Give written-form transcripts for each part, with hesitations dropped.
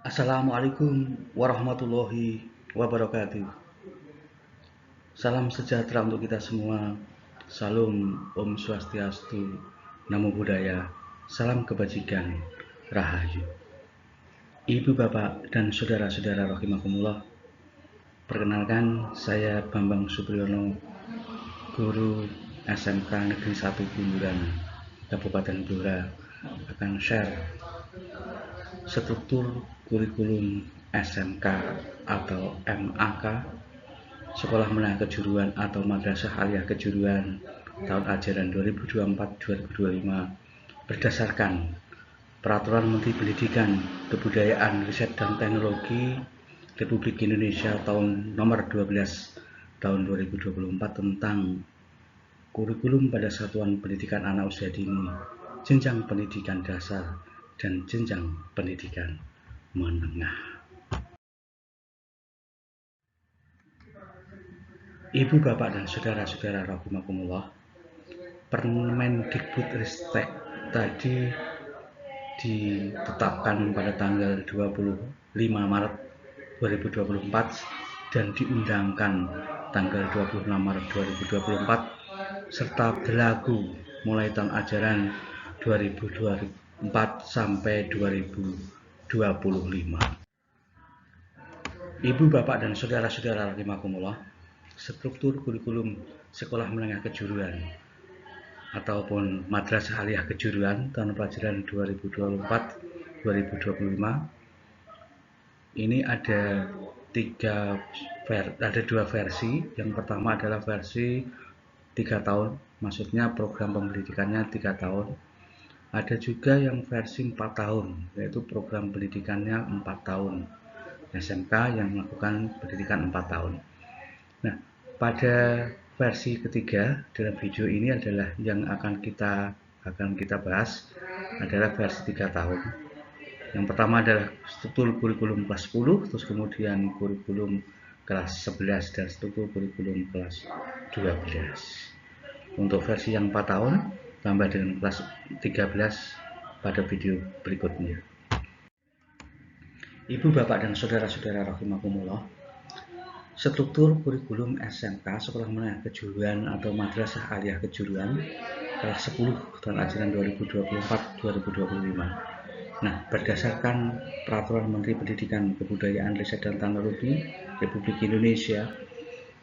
Assalamualaikum warahmatullahi wabarakatuh. Salam sejahtera untuk kita semua. Salam Om Swastiastu, Namo Buddhaya, salam kebajikan, Rahayu. Ibu, bapak, dan saudara-saudara rahimakumullah. Perkenalkan, saya Bambang Supriyono, guru SMK Negeri 1 Bunduran, Kabupaten Blora, akan share struktur kurikulum SMK atau MAK, Sekolah Menengah Kejuruan atau Madrasah Aliyah Kejuruan tahun ajaran 2024-2025 berdasarkan Peraturan Menteri Pendidikan, Kebudayaan, Riset dan Teknologi Republik Indonesia tahun nomor 12 tahun 2024 tentang kurikulum pada satuan pendidikan anak usia dini, jenjang pendidikan dasar, dan jenjang pendidikan menengah. Ibu, bapak, dan saudara-saudara rahimakumullah, Permendikbudristek tadi ditetapkan pada tanggal 25 Maret 2024 dan diundangkan tanggal 26 Maret 2024 serta berlaku mulai tahun ajaran 2024 sampai 2025. Ibu, bapak, dan saudara-saudara rahimakumullah, struktur kurikulum Sekolah Menengah Kejuruan ataupun Madrasah Aliyah Kejuruan tahun pelajaran 2024-2025 ini ada dua versi. Yang pertama adalah versi 3 tahun, maksudnya program pendidikannya 3 tahun. Ada juga yang versi 4 tahun, yaitu program pendidikannya 4 tahun. SMK yang melakukan pendidikan 4 tahun. Nah, pada versi ketiga dalam video ini adalah yang akan kita bahas adalah versi 3 tahun. Yang pertama adalah struktur kurikulum kelas 10, terus kemudian kurikulum kelas 11 dan struktur kurikulum kelas 12. Untuk versi yang 4 tahun tambah dengan kelas 13 pada video berikutnya. Ibu, bapak, dan saudara-saudara rahimakumullah, struktur kurikulum SMK Sekolah Menengah Kejuruan atau Madrasah Aliyah Kejuruan kelas 10 tahun ajaran 2024-2025. Nah, berdasarkan Peraturan Menteri Pendidikan, Kebudayaan, Riset dan Teknologi Republik Indonesia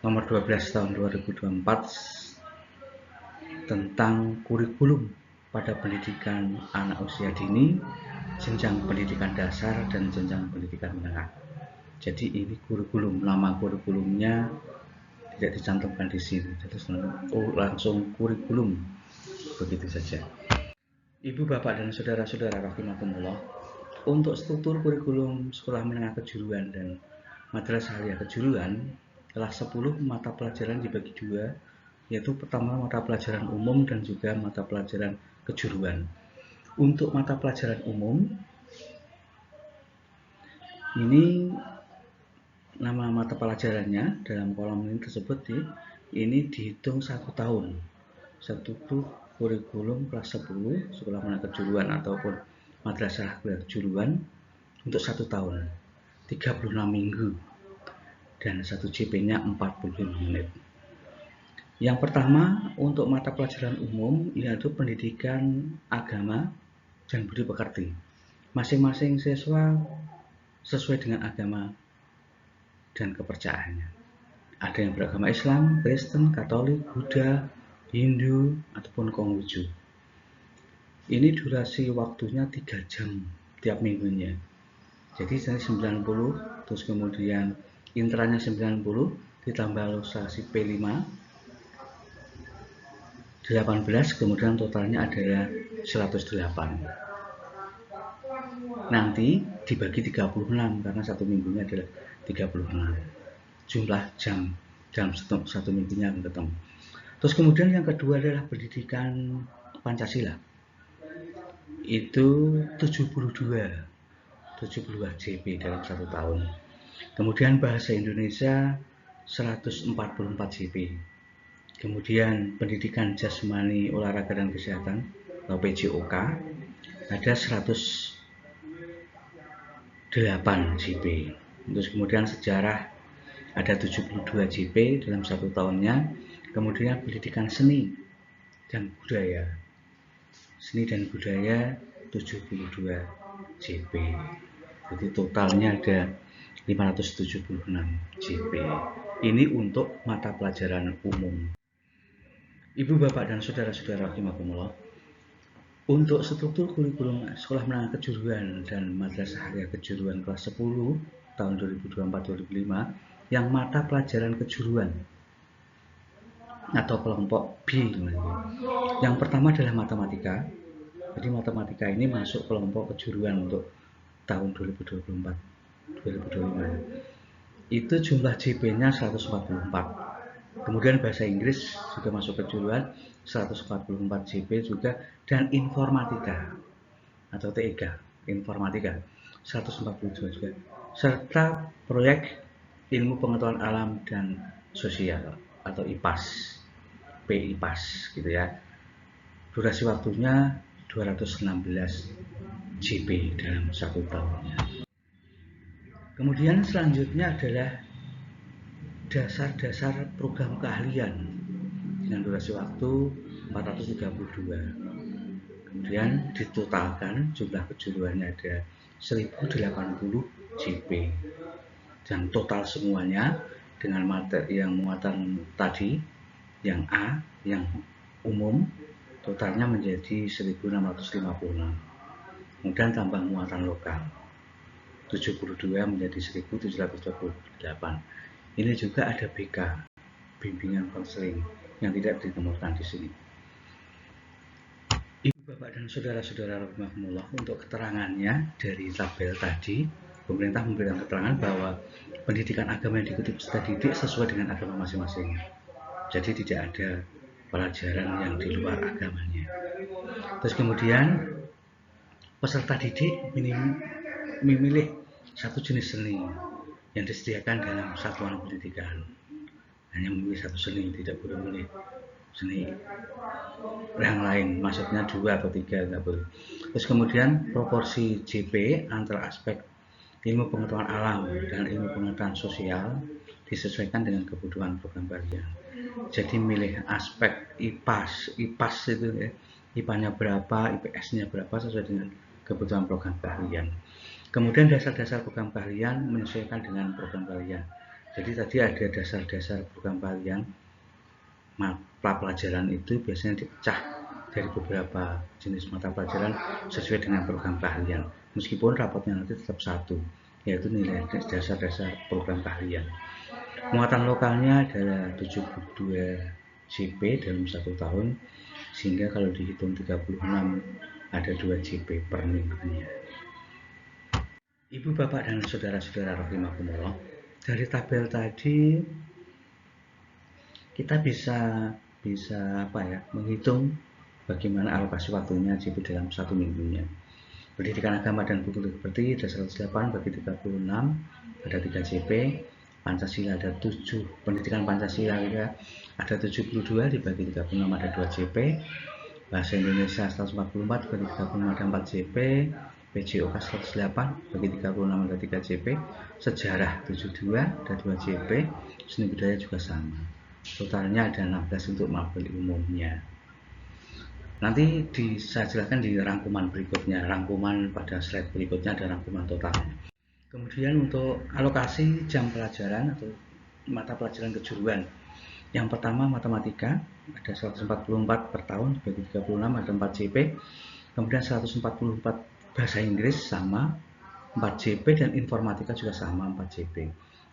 nomor 12 tahun 2024 tentang kurikulum pada pendidikan anak usia dini, jenjang pendidikan dasar, dan jenjang pendidikan menengah. Jadi ini kurikulum, nama kurikulumnya tidak dicantumkan di sini, jadi langsung kurikulum begitu saja. Ibu, bapak, dan saudara-saudara rahimakumullah, untuk struktur kurikulum Sekolah Menengah Kejuruan dan Madrasah Aliyah Kejuruan kelas 10 mata pelajaran dibagi dua, yaitu pertama mata pelajaran umum dan juga mata pelajaran kejuruan. Untuk mata pelajaran umum ini nama mata pelajarannya dalam kolom ini tersebut ini dihitung 1 tahun. Struktur kurikulum kelas 10 Sekolah Menengah Kejuruan ataupun Madrasah Kejuruan untuk 1 tahun 36 minggu dan 1 JP-nya 45 menit. Yang pertama untuk mata pelajaran umum yaitu pendidikan agama dan budi pekerti. Masing-masing siswa sesuai dengan agama dan kepercayaannya. Ada yang beragama Islam, Kristen, Katolik, Buddha, Hindu, ataupun Konghucu. Ini durasi waktunya 3 jam tiap minggunya. Jadi 90, terus kemudian intranya 90 ditambah lustrasi P5 18, kemudian totalnya adalah 108. Nanti dibagi 36 karena 1 minggunya adalah 36 jumlah jam dalam 1 minggunya akan ketemu. Terus kemudian yang kedua adalah pendidikan Pancasila, itu 72 JP dalam 1 tahun. Kemudian bahasa Indonesia 144 JP. Kemudian pendidikan jasmani, olahraga, dan kesehatan atau PJOK ada 100 8 JP. Terus kemudian sejarah ada 72 JP dalam 1 tahunnya. Kemudian pendidikan seni dan budaya. Seni dan budaya 72 JP. Jadi totalnya ada 576 JP. Ini untuk mata pelajaran umum. Ibu, Bapak, dan saudara-saudara rahimakumullah, untuk struktur kurikulum Sekolah Menengah Kejuruan dan Madrasah Alia Kejuruan kelas 10 tahun 2024-2005 yang mata pelajaran kejuruan atau kelompok B. Yang pertama adalah matematika. Jadi matematika ini masuk kelompok kejuruan untuk tahun 2024-2025. Itu jumlah JP-nya 144. Kemudian bahasa Inggris juga masuk kejuruan 144 JP juga, dan informatika atau TIK informatika 142 juga, serta proyek ilmu pengetahuan alam dan sosial atau IPAS, PIPAS gitu ya. Durasi waktunya 216 JP dalam 1 tahunnya. Kemudian selanjutnya adalah dasar-dasar program keahlian dengan durasi waktu 432. Kemudian ditotalkan jumlah kejuruannya ada 1080 JP, dan total semuanya dengan materi yang muatan tadi yang A, yang umum, totalnya menjadi 1656. Kemudian tambah muatan lokal 72 menjadi 1728. Ini juga ada BK, bimbingan konseling, yang tidak ditemukan di sini. Ibu, Bapak, dan saudara-saudara rahimakumullah, untuk keterangannya dari tabel tadi, pemerintah memberikan keterangan bahwa pendidikan agama yang diikuti peserta didik sesuai dengan agama masing-masing. Jadi tidak ada pelajaran yang di luar agamanya. Terus kemudian peserta didik memilih satu jenis seni yang disediakan dalam satuan pendidikan. Hanya memilih satu seni, tidak boleh memilih seni yang lain, maksudnya 2 atau 3 tidak boleh. Terus kemudian proporsi JP antara aspek ilmu pengetahuan alam dan ilmu pengetahuan sosial disesuaikan dengan kebutuhan program keahlian. Jadi milih aspek IPAS itu ya, IPA-nya berapa, IPS-nya berapa sesuai dengan kebutuhan program keahlian. Kemudian dasar-dasar program keahlian menyesuaikan dengan program keahlian. Jadi tadi ada dasar-dasar program keahlian. Mata pelajaran itu biasanya dipecah dari beberapa jenis mata pelajaran sesuai dengan program keahlian. Meskipun rapotnya nanti tetap satu, yaitu nilai dasar-dasar program keahlian. Muatan lokalnya adalah 72 JP dalam 1 tahun, sehingga kalau dihitung 36 ada 2 JP per minggunya. Ibu, Bapak, dan saudara-saudara rahimakumullah, dari tabel tadi kita bisa menghitung bagaimana alokasi waktunya JP dalam 1 minggunya. Pendidikan agama dan buku liberty ada 108 bagi 36 ada 3 JP. Pancasila ada 7, pendidikan Pancasila ada 72 dibagi 36 ada 2 JP. Bahasa Indonesia 144 bagi 36 ada 4 JP. PJOK 108 bagi 36 ada 3 JP. Sejarah 72 ada 2 JP. Seni budaya juga sama. Totalnya ada 16 untuk mapel umumnya. Nanti saya jelaskan di rangkuman berikutnya. Rangkuman pada slide berikutnya ada rangkuman totalnya. Kemudian untuk alokasi jam pelajaran atau mata pelajaran kejuruan. Yang pertama matematika ada 144 per tahun bagi 36 ada 4 JP. Kemudian 144 bahasa Inggris sama 4 JP, dan informatika juga sama 4 JP.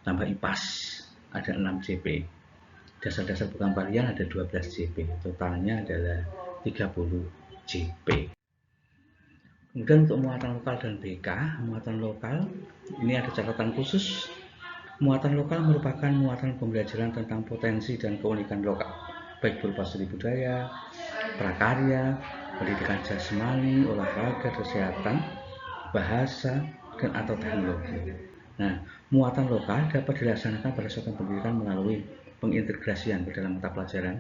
Tambah IPAS ada 6 JP. Dasar-dasar program keahlian ada 12 JP. Totalnya adalah 30 JP. Kemudian untuk muatan lokal dan BK, muatan lokal ini ada catatan khusus. Muatan lokal merupakan muatan pembelajaran tentang potensi dan keunikan lokal, baik berupa seni budaya, prakarya, pendidikan jasmani, olahraga, kesehatan, bahasa, dan atau teknologi. Nah, muatan lokal dapat dilaksanakan pada satuan pendidikan melalui pengintegrasian ke dalam mata pelajaran,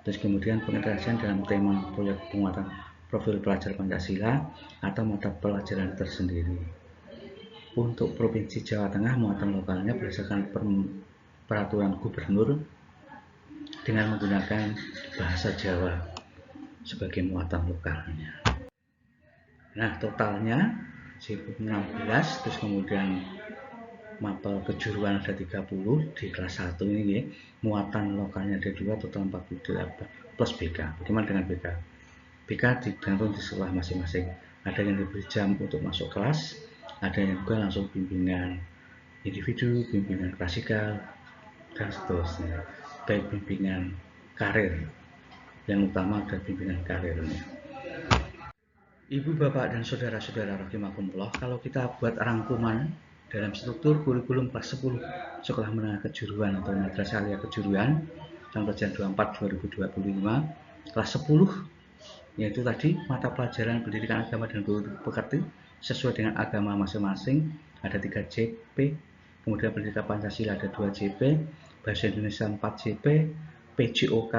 terus kemudian pengintegrasian dalam tema proyek penguatan profil pelajar Pancasila atau mata pelajaran tersendiri. Untuk Provinsi Jawa Tengah, muatan lokalnya berdasarkan peraturan gubernur dengan menggunakan bahasa Jawa sebagai muatan lokalnya. Nah, totalnya JP 16, terus kemudian mapel kejuruan ada 30 di kelas 1 ini ya. Muatan lokalnya ada 2, total 48 plus BK. Bagaimana dengan BK? BK digantung di sekolah masing-masing. Ada yang diberi jam untuk masuk kelas, ada yang juga langsung bimbingan individu, bimbingan klasikal, dan seterusnya. Baik bimbingan karir, yang utama ada bimbingan karirnya. Ibu, bapak, dan saudara-saudara rahimakumullah, kalau kita buat rangkuman dalam struktur kurikulum kelas 10 Sekolah Menengah Kejuruan atau Madrasah Aliyah Kejuruan tahun pelajaran 24-2025 kelas 10, yaitu tadi mata pelajaran pendidikan agama dan budi pekerti sesuai dengan agama masing-masing ada 3 JP, kemudian pendidikan Pancasila ada 2 JP, bahasa Indonesia 4 JP, PJOK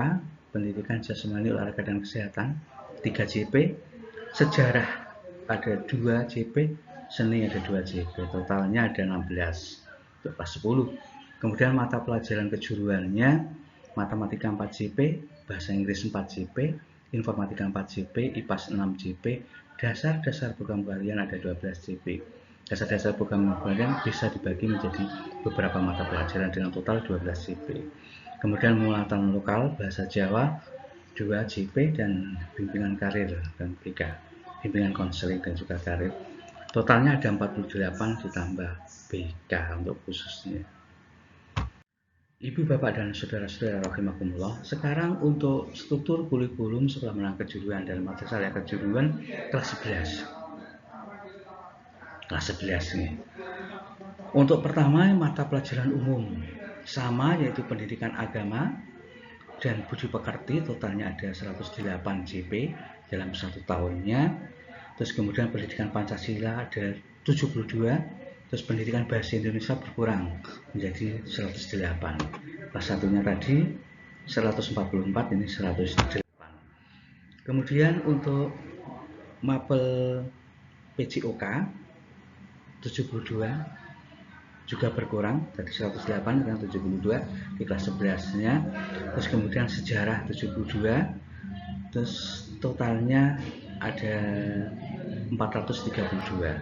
pendidikan jasmani olahraga dan kesehatan 3 JP, sejarah ada 2 JP, seni ada 2 JP, totalnya ada 16 untuk kelas 10. Kemudian mata pelajaran kejuruannya matematika 4 JP, bahasa Inggris 4 JP, informatika 4 JP, IPAS 6 JP, dasar-dasar program kalian ada 12 JP. Dasar-dasar program kalian bisa dibagi menjadi beberapa mata pelajaran dengan total 12 JP. Kemudian muatan lokal bahasa Jawa 2 JP dan bimbingan karir dan BK, bimbingan konseling dan juga karir. Totalnya ada 48 ditambah BK untuk khususnya. Ibu, bapak, dan saudara-saudara rahimakumullah, sekarang untuk struktur kurikulum Sekolah Menengah Kejuruan dan Madrasah Aliyah Kejuruan kelas 11. Kelas 11 nih. Untuk pertama mata pelajaran umum sama, yaitu pendidikan agama dan budi pekerti, totalnya ada 108 JP dalam 1 tahunnya. Terus kemudian pendidikan Pancasila ada 72, terus pendidikan bahasa Indonesia berkurang menjadi 108. Kelas satunya tadi 144, ini 108. Kemudian untuk mapel PJOK 72 juga berkurang dari 108 dengan 72 di kelas 11-nya. Terus kemudian sejarah 72, terus totalnya ada 432.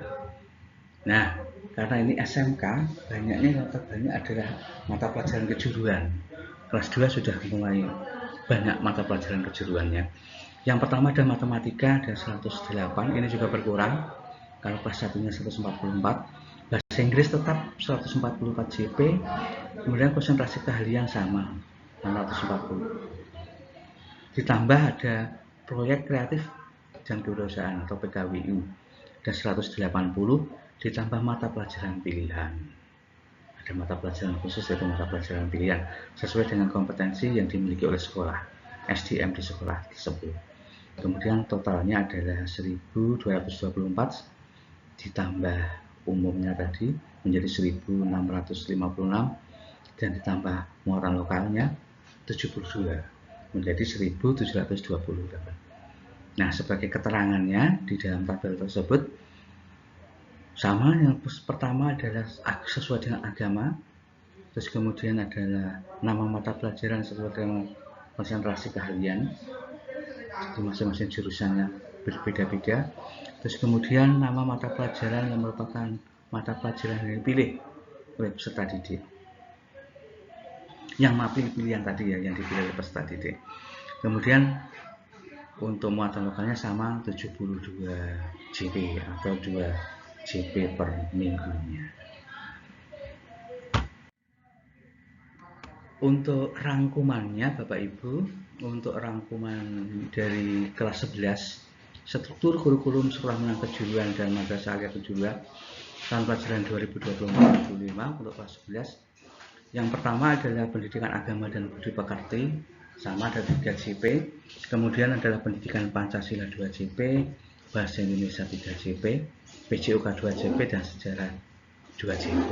Nah, karena ini SMK, banyaknya adalah mata pelajaran kejuruan. Kelas 2 sudah mulai banyak mata pelajaran kejuruannya. Yang pertama ada matematika, ada 108, ini juga berkurang. Kalau kelas 1-nya 144. Bahasa Inggris tetap 144 JP, kemudian konsentrasi keahlian sama 640. Ditambah ada proyek kreatif dan kewirausahaan atau PKWU dan 180, ditambah mata pelajaran pilihan. Ada mata pelajaran khusus yaitu mata pelajaran pilihan sesuai dengan kompetensi yang dimiliki oleh sekolah, SDM di sekolah tersebut. Kemudian totalnya adalah 1224 ditambah umumnya tadi menjadi 1656 dan ditambah muatan lokalnya 72 menjadi 1728. Nah, sebagai keterangannya di dalam tabel tersebut sama, yang pertama adalah sesuai dengan agama, terus kemudian adalah nama mata pelajaran sesuai dengan konsentrasi keahlian di masing-masing jurusannya berbeda-beda. Terus kemudian nama mata pelajaran yang merupakan mata pelajaran yang dipilih oleh peserta didik. Yang pilihan tadi ya, yang dipilih oleh peserta didik. Kemudian untuk muatan lokalnya sama 72 JP atau 2 JP per minggunya. Untuk rangkumannya Bapak Ibu, untuk rangkuman dari kelas 11 struktur kurikulum Sekolah Menengah Kejuruan dan Madrasah Aliyah Kejuruan tahun pelajaran 2024-2025 untuk kelas 11. Yang pertama adalah pendidikan agama dan budi pekerti, sama ada 3 JP. Kemudian adalah pendidikan Pancasila 2 JP, bahasa Indonesia 3 JP, PJOK 2 JP, dan sejarah 2 JP.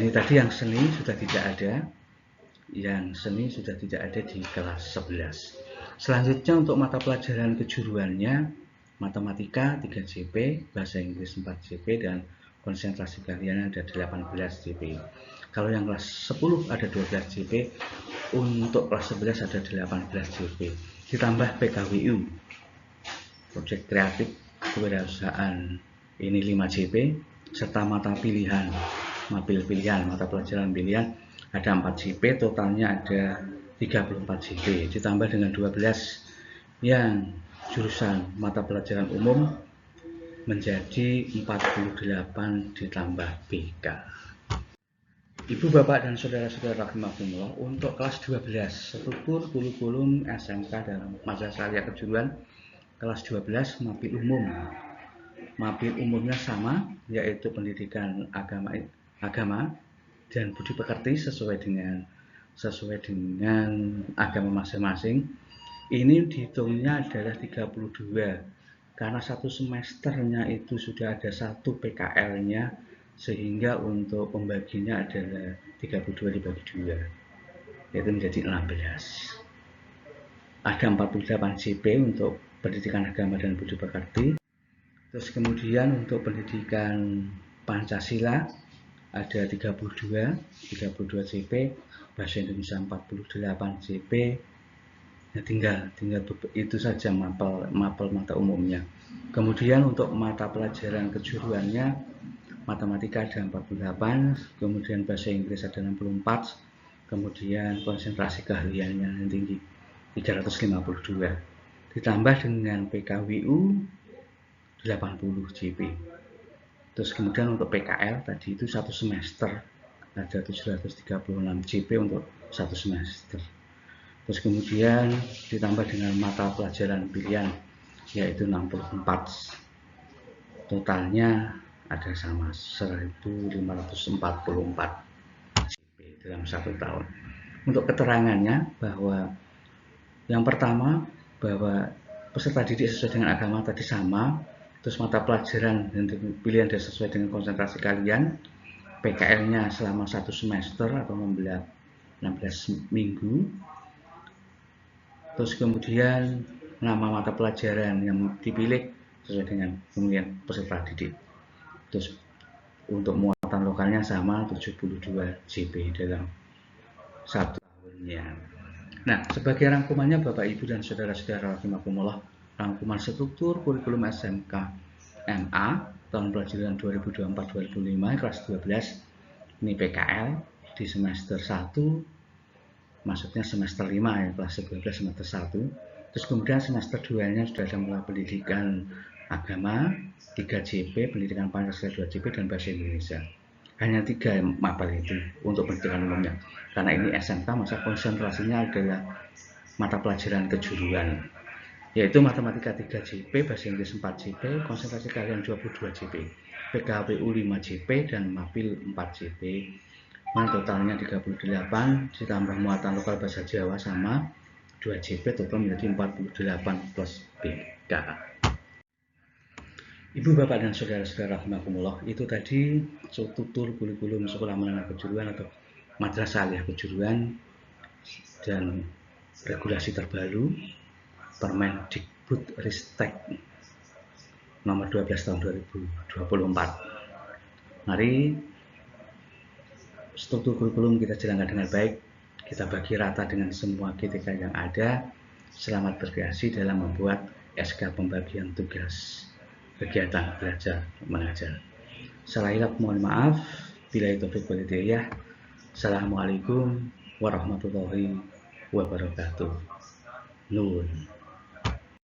Ini tadi yang seni sudah tidak ada, di kelas 11. Selanjutnya untuk mata pelajaran kejuruannya matematika 3 JP, bahasa Inggris 4 JP, dan konsentrasi kalian ada 18 JP. Kalau yang kelas 10 ada 12 JP, untuk kelas 11 ada 18 JP. Ditambah PKWU, proyek kreatif kewirausahaan, ini 5 JP, serta mata pilihan, mata pelajaran pilihan ada 4 JP, totalnya ada 34 JP, ditambah dengan 12 yang jurusan mata pelajaran umum menjadi 48 ditambah BK. Ibu, Bapak, dan saudara-saudara rahimakumullah, untuk kelas 12 struktur kurikulum SMK dalam Madrasah Aliyah Kejuruan kelas 12 mapil umum. Mapil umumnya sama, yaitu pendidikan agama dan budi pekerti sesuai dengan agama masing-masing. Ini dihitungnya adalah 32 karena satu semesternya itu sudah ada 1 PKL-nya, sehingga untuk pembaginya adalah 32 dibagi 2, yaitu menjadi 16. Ada 48 JP untuk pendidikan agama dan budi pekerti. Terus kemudian untuk pendidikan Pancasila ada 32 JP, bahasa Indonesia 48 JP. Ya, tinggal itu saja mapel mata umumnya. Kemudian untuk mata pelajaran kejuruannya, matematika ada 48, kemudian bahasa Inggris ada 64, kemudian konsentrasi keahliannya yang tinggi 352, ditambah dengan PKWU 80 JP. Terus kemudian untuk PKL tadi itu 1 semester ada 736 JP untuk 1 semester. Terus kemudian ditambah dengan mata pelajaran pilihan yaitu 64, totalnya ada sama 1544 JP dalam 1 tahun. Untuk keterangannya bahwa yang pertama bahwa peserta didik sesuai dengan agama tadi sama, terus mata pelajaran dan pilihan dan sesuai dengan konsentrasi kalian, PKL-nya selama 1 semester atau 16 minggu. Terus kemudian nama mata pelajaran yang dipilih sesuai dengan pemilihan peserta didik. Terus untuk muatan lokalnya sama 72 JP dalam 1 tahunnya. Nah, sebagai rangkumannya Bapak Ibu dan saudara-saudara rahimakumullah, rangkuman struktur kurikulum SMK MA tahun pelajaran 2024-2025 kelas 12 ini PKL di semester 1, maksudnya semester 5 ya, kelas 12 semester 1. Terus kemudian semester 2 nya sudah ada mulai pendidikan agama 3 JP, pendidikan Pancasila 2 JP, dan bahasa Indonesia. Hanya 3 mapel itu untuk pendidikan umumnya, karena ini SMK masa konsentrasinya adalah mata pelajaran kejuruan, yaitu matematika 3 JP, bahasa Inggris 4 JP, konsentrasi kalian 22 JP, PKWU 5 JP, dan mapil 4 JP. Nah, totalnya 38 ditambah muatan lokal bahasa Jawa sama 2 JP, total menjadi 48 plus BK. Ibu, Bapak, dan saudara-saudara rahimakumullah, itu tadi struktur kurikulum sekolah menengah kejuruan atau Madrasah Aliyah Kejuruan dan regulasi terbaru Permendikbud Ristek nomor 12 tahun 2024. Mari struktur kurikulum kita jalankan dengan baik, kita bagi rata dengan semua GTK yang ada. Selamat berkreasi dalam membuat SK pembagian tugas kegiatan belajar mengajar. Salah hilap mohon maaf. Billahi taufiq wal hidayah. Assalamualaikum warahmatullahi wabarakatuh. Nun.